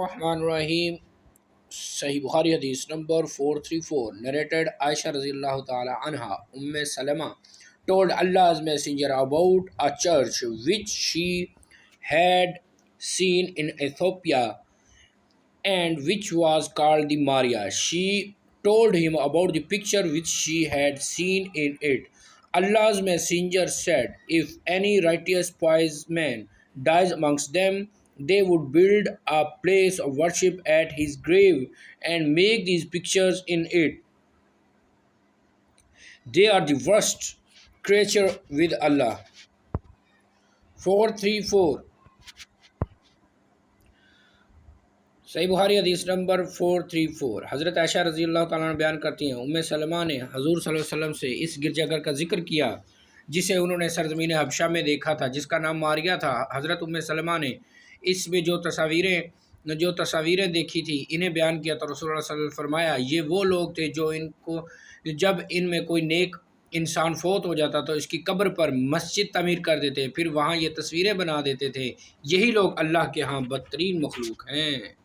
बिस्मिल्लाहिर्रहमानिर्रहीम। सही बुखारी हदीस नंबर 434 narrated Aisha रज़ियल्लाहु ताला anha Salama told Allah's messenger about a church which she had seen in Ethiopia and which was called the Maria. She told him about the picture which she had seen in it. Allah's messenger said, if any righteous pious man dies amongst them, they would build a place of worship at his grave and make these pictures in it. They are the worst creature with Allah. 434 सही बुखारी हदीस number 434 हज़रत आयशा रज़ी अल्लाह ताला बयान करती हैं, उम्मे सलमा ने हजूर सल्लल्लाहु अलैहि वसल्लम से इस गिरजाघर का जिक्र किया जिसे उन्होंने सरजमीन हबशा में देखा था, जिसका नाम मारिया था। हज़रत उम्मे सलमा ने इसमें जो तस्वीरें देखी थी इन्हें बयान किया तो रसूलुल्लाह सल्लल्लाहु अलैहि वसल्लम फरमाया, ये वो लोग थे जो इनको जब इनमें कोई नेक इंसान फोत हो जाता तो इसकी कब्र पर मस्जिद तमीर कर देते, फिर वहाँ ये तस्वीरें बना देते थे। यही लोग अल्लाह के यहाँ बदतरीन मखलूक हैं।